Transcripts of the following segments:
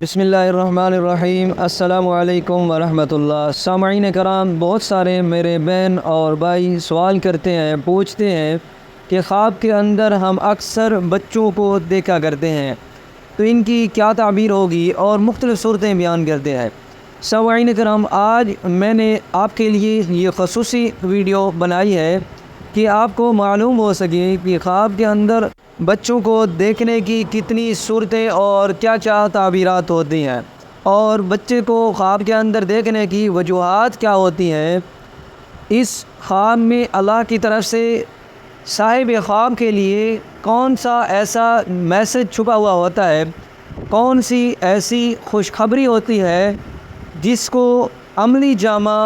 بسم اللہ الرحمن الرحیم۔ السلام علیکم ورحمۃ اللہ۔ سامعین کرام، بہت سارے میرے بہن اور بھائی سوال کرتے ہیں، پوچھتے ہیں کہ خواب کے اندر ہم اکثر بچوں کو دیکھا کرتے ہیں، تو ان کی کیا تعبیر ہوگی، اور مختلف صورتیں بیان کرتے ہیں۔ سامعین کرام، آج میں نے آپ کے لیے یہ خصوصی ویڈیو بنائی ہے کہ آپ کو معلوم ہو سکے کہ خواب کے اندر بچوں کو دیکھنے کی کتنی صورتیں اور کیا کیا تعبیرات ہوتی ہیں، اور بچے کو خواب کے اندر دیکھنے کی وجوہات کیا ہوتی ہیں۔ اس خواب میں اللہ کی طرف سے صاحب خواب کے لیے کون سا ایسا میسج چھپا ہوا ہوتا ہے، کون سی ایسی خوشخبری ہوتی ہے جس کو عملی جامہ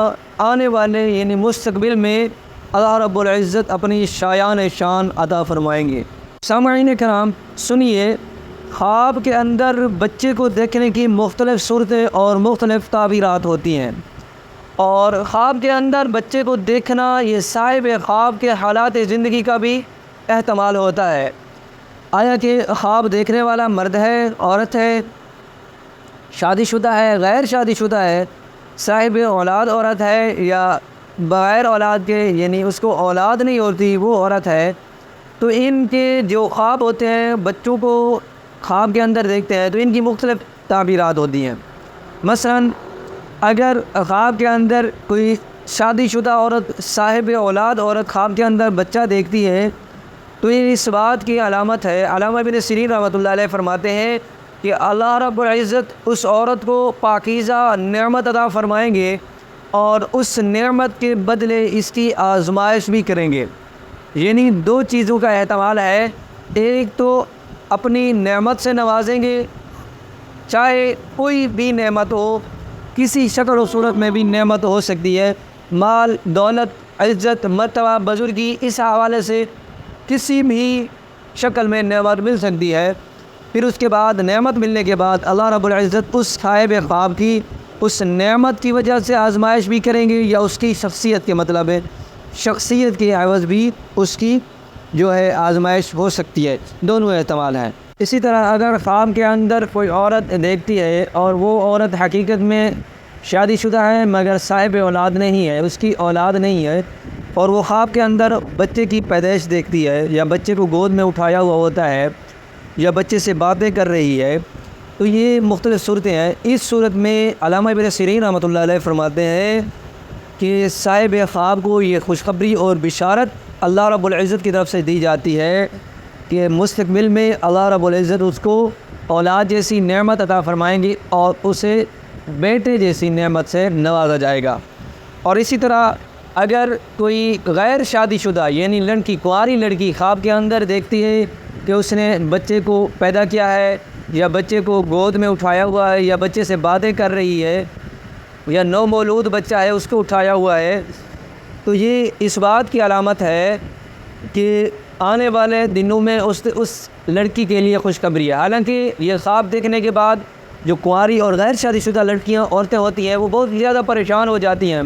آنے والے یعنی مستقبل میں اللہ رب العزت اپنی شان عطا فرمائیں گے۔ سامعین کرام، سنیے، خواب کے اندر بچے کو دیکھنے کی مختلف صورتیں اور مختلف تعبیرات ہوتی ہیں، اور خواب کے اندر بچے کو دیکھنا یہ صاحب خواب کے حالات زندگی کا بھی احتمال ہوتا ہے۔ آیا کہ خواب دیکھنے والا مرد ہے، عورت ہے، شادی شدہ ہے، غیر شادی شدہ ہے، صاحب اولاد عورت ہے، یا بغیر اولاد کے یعنی اس کو اولاد نہیں ہوتی وہ عورت ہے، تو ان کے جو خواب ہوتے ہیں بچوں کو خواب کے اندر دیکھتے ہیں تو ان کی مختلف تعبیرات ہوتی ہیں۔ مثلا اگر خواب کے اندر کوئی شادی شدہ عورت، صاحب اولاد عورت خواب کے اندر بچہ دیکھتی ہے تو یہ اس بات کی علامت ہے۔ علامہ ابن سیرین رحمۃ اللہ علیہ فرماتے ہیں کہ اللہ رب العزت اس عورت کو پاکیزہ نعمت عطا فرمائیں گے، اور اس نعمت کے بدلے اس کی آزمائش بھی کریں گے۔ یعنی دو چیزوں کا احتمال ہے، ایک تو اپنی نعمت سے نوازیں گے، چاہے کوئی بھی نعمت ہو، کسی شکل و صورت میں بھی نعمت ہو سکتی ہے، مال، دولت، عزت، مرتبہ، بزرگی، اس حوالے سے کسی بھی شکل میں نعمت مل سکتی ہے۔ پھر اس کے بعد نعمت ملنے کے بعد اللہ رب العزت اس صاحب خواب کی اس نعمت کی وجہ سے آزمائش بھی کریں گے، یا اس کی شخصیت کے مطلب ہے شخصیت کے عوض بھی اس کی جو ہے آزمائش ہو سکتی ہے۔ دونوں احتمال ہیں۔ اسی طرح اگر خواب کے اندر کوئی عورت دیکھتی ہے اور وہ عورت حقیقت میں شادی شدہ ہے مگر صاحب اولاد نہیں ہے، اس کی اولاد نہیں ہے، اور وہ خواب کے اندر بچے کی پیدائش دیکھتی ہے، یا بچے کو گود میں اٹھایا ہوا ہوتا ہے، یا بچے سے باتیں کر رہی ہے، تو یہ مختلف صورتیں ہیں۔ اس صورت میں علامہ ابن سیرین رحمۃ اللہ علیہ فرماتے ہیں کہ صاحب خواب کو یہ خوشخبری اور بشارت اللہ رب العزت کی طرف سے دی جاتی ہے کہ مستقبل میں اللہ رب العزت اس کو اولاد جیسی نعمت عطا فرمائیں گی، اور اسے بیٹے جیسی نعمت سے نوازا جائے گا۔ اور اسی طرح اگر کوئی غیر شادی شدہ یعنی لڑکی، کنواری لڑکی خواب کے اندر دیکھتی ہے کہ اس نے بچے کو پیدا کیا ہے، یا بچے کو گود میں اٹھایا ہوا ہے، یا بچے سے باتیں کر رہی ہے، یا نو مولود بچہ ہے اس کو اٹھایا ہوا ہے، تو یہ اس بات کی علامت ہے کہ آنے والے دنوں میں اس لڑکی کے لیے خوشخبری ہے۔ حالانکہ یہ خواب دیکھنے کے بعد جو کنواری اور غیر شادی شدہ لڑکیاں، عورتیں ہوتی ہیں، وہ بہت زیادہ پریشان ہو جاتی ہیں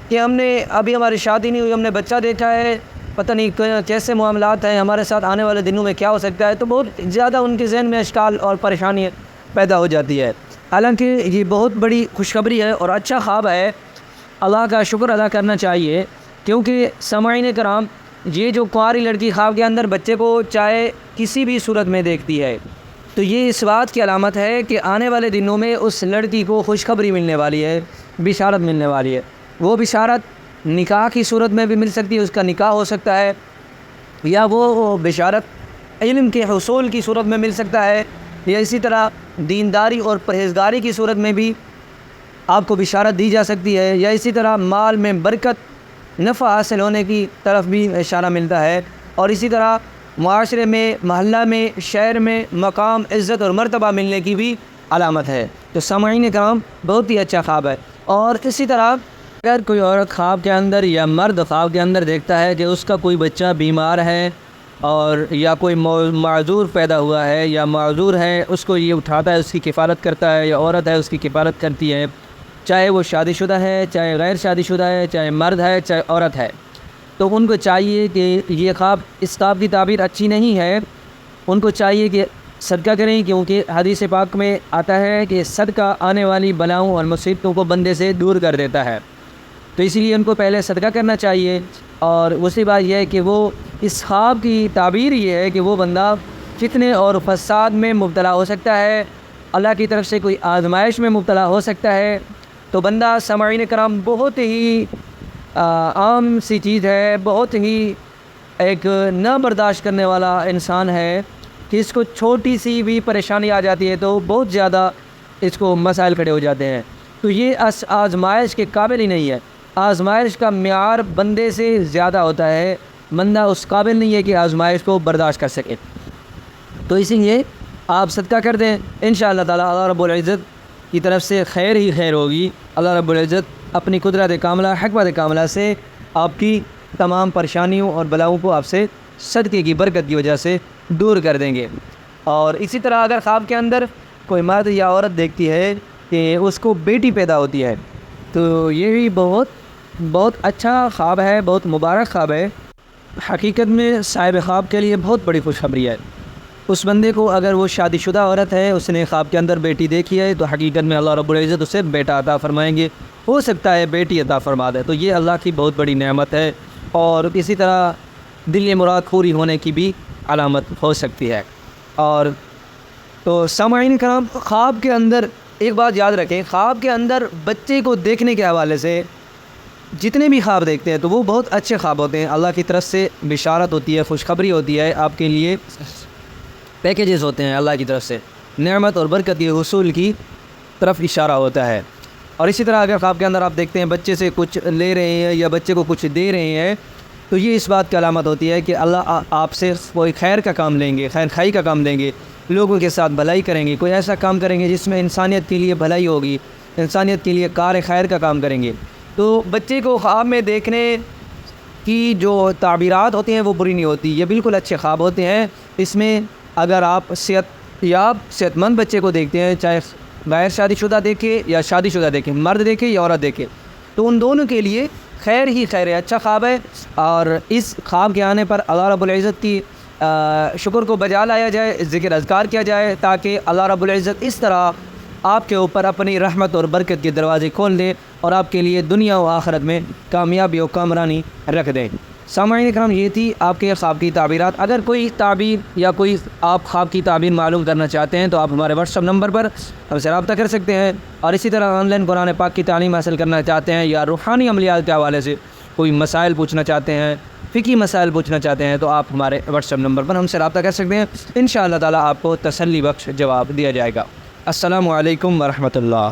کہ ہم نے ابھی ہماری شادی نہیں ہوئی، ہم نے بچہ دیکھا ہے، پتہ نہیں کیسے معاملات ہیں، ہمارے ساتھ آنے والے دنوں میں کیا ہو سکتا ہے، تو بہت زیادہ ان کے ذہن میں اشکال اور پریشانی پیدا ہو جاتی ہے۔ حالانکہ یہ بہت بڑی خوشخبری ہے اور اچھا خواب ہے، اللہ کا شکر ادا کرنا چاہیے، کیونکہ سامعین کرام، یہ جو کنواری لڑکی خواب کے اندر بچے کو چاہے کسی بھی صورت میں دیکھتی ہے تو یہ اس بات کی علامت ہے کہ آنے والے دنوں میں اس لڑکی کو خوشخبری ملنے والی ہے، بشارت ملنے والی ہے۔ وہ بشارت نکاح کی صورت میں بھی مل سکتی ہے، اس کا نکاح ہو سکتا ہے، یا وہ بشارت علم کے حصول کی صورت میں مل سکتا ہے، یا اسی طرح دینداری اور پرہیزگاری کی صورت میں بھی آپ کو بشارت دی جا سکتی ہے، یا اسی طرح مال میں برکت، نفع حاصل ہونے کی طرف بھی اشارہ ملتا ہے، اور اسی طرح معاشرے میں، محلہ میں، شہر میں مقام، عزت اور مرتبہ ملنے کی بھی علامت ہے۔ تو سامعین کرام، بہت ہی اچھا خواب ہے۔ اور اسی طرح اگر کوئی عورت خواب کے اندر یا مرد خواب کے اندر دیکھتا ہے کہ اس کا کوئی بچہ بیمار ہے، اور یا کوئی معذور پیدا ہوا ہے یا معذور ہے، اس کو یہ اٹھاتا ہے، اس کی کفالت کرتا ہے، یا عورت ہے اس کی کفالت کرتی ہے، چاہے وہ شادی شدہ ہے، چاہے غیر شادی شدہ ہے، چاہے مرد ہے، چاہے عورت ہے، تو ان کو چاہیے کہ یہ خواب، اس خواب کی تعبیر اچھی نہیں ہے، ان کو چاہیے کہ صدقہ کریں، کیونکہ حدیث پاک میں آتا ہے کہ صدقہ آنے والی بلاؤں اور مصیبتوں کو بندے سے دور کر دیتا ہے۔ تو اسی لیے ان کو پہلے صدقہ کرنا چاہیے۔ اور دوسری بات یہ ہے کہ وہ اس خواب کی تعبیر یہ ہے کہ وہ بندہ فتنے اور فساد میں مبتلا ہو سکتا ہے، اللہ کی طرف سے کوئی آزمائش میں مبتلا ہو سکتا ہے۔ تو بندہ سامعین کرام بہت ہی عام سی چیز ہے، بہت ہی ایک نہ برداشت کرنے والا انسان ہے کہ اس کو چھوٹی سی بھی پریشانی آ جاتی ہے تو بہت زیادہ اس کو مسائل کھڑے ہو جاتے ہیں۔ تو یہ آزمائش کے قابل ہی نہیں ہے۔ آزمائش کا معیار بندے سے زیادہ ہوتا ہے، بندہ اس قابل نہیں ہے کہ آزمائش کو برداشت کر سکے۔ تو اسی لیے آپ صدقہ کر دیں، انشاءاللہ تعالیٰ اللہ رب العزت کی طرف سے خیر ہی خیر ہوگی۔ اللہ رب العزت اپنی قدرت کاملہ، حکمت کاملہ سے آپ کی تمام پریشانیوں اور بلاؤں کو آپ سے صدقے کی برکت کی وجہ سے دور کر دیں گے۔ اور اسی طرح اگر خواب کے اندر کوئی مرد یا عورت دیکھتی ہے کہ اس کو بیٹی پیدا ہوتی ہے تو یہ بھی بہت اچھا خواب ہے، بہت مبارک خواب ہے۔ حقیقت میں صاحب خواب کے لیے بہت بڑی خوشخبری ہے۔ اس بندے کو اگر وہ شادی شدہ عورت ہے، اس نے خواب کے اندر بیٹی دیکھی ہے تو حقیقت میں اللہ رب العزت اسے بیٹا عطا فرمائیں گے، ہو سکتا ہے بیٹی عطا فرما دے، تو یہ اللہ کی بہت بڑی نعمت ہے اور اسی طرح دل مراد پوری ہونے کی بھی علامت ہو سکتی ہے۔ اور تو سامعین کرام، خواب کے اندر ایک بات یاد رکھیں، خواب کے اندر بچے کو دیکھنے کے حوالے سے جتنے بھی خواب دیکھتے ہیں تو وہ بہت اچھے خواب ہوتے ہیں، اللہ کی طرف سے بشارت ہوتی ہے، خوشخبری ہوتی ہے، آپ کے لیے پیکیجز ہوتے ہیں اللہ کی طرف سے، نعمت اور برکت کے حصول کی طرف اشارہ ہوتا ہے۔ اور اسی طرح اگر خواب کے اندر آپ دیکھتے ہیں بچے سے کچھ لے رہے ہیں یا بچے کو کچھ دے رہے ہیں تو یہ اس بات کی علامت ہوتی ہے کہ اللہ آپ سے کوئی خیر کا کام لیں گے، خیر خائی کا کام لیں گے، لوگوں کے ساتھ بھلائی کریں گے، کوئی ایسا کام کریں گے جس میں انسانیت کے لیے بھلائی ہوگی، انسانیت کے لیے کار خیر کا کام کریں گے۔ تو بچے کو خواب میں دیکھنے کی جو تعبیرات ہوتی ہیں وہ بری نہیں ہوتی، یہ بالکل اچھے خواب ہوتے ہیں۔ اس میں اگر آپ صحت مند بچے کو دیکھتے ہیں، چاہے غیر شادی شدہ دیکھے یا شادی شدہ دیکھے، مرد دیکھے یا عورت دیکھے، تو ان دونوں کے لیے خیر ہی خیر ہے، اچھا خواب ہے۔ اور اس خواب کے آنے پر اللہ رب العزت کی شکر کو بجا لایا جائے، ذکر اذکار کیا جائے تاکہ اللہ رب العزت اس طرح آپ کے اوپر اپنی رحمت اور برکت کے دروازے کھول دے اور آپ کے لیے دنیا و آخرت میں کامیابی و کامرانی رکھ دے۔ سامعین کرام، یہ تھی آپ کے خواب کی تعبیرات۔ اگر کوئی تعبیر یا کوئی آپ خواب کی تعبیر معلوم کرنا چاہتے ہیں تو آپ ہمارے واٹس ایپ نمبر پر ہم سے رابطہ کر سکتے ہیں، اور اسی طرح آن لائن قرآن پاک کی تعلیم حاصل کرنا چاہتے ہیں یا روحانی عملیات کے حوالے سے کوئی مسائل پوچھنا چاہتے ہیں، فقہی مسائل پوچھنا چاہتے ہیں تو آپ ہمارے واٹس ایپ نمبر پر ہم سے رابطہ کر سکتے ہیں، انشاءاللہ تعالیٰ آپ کو تسلی بخش جواب دیا جائے گا۔ السلام علیکم ورحمۃ اللہ۔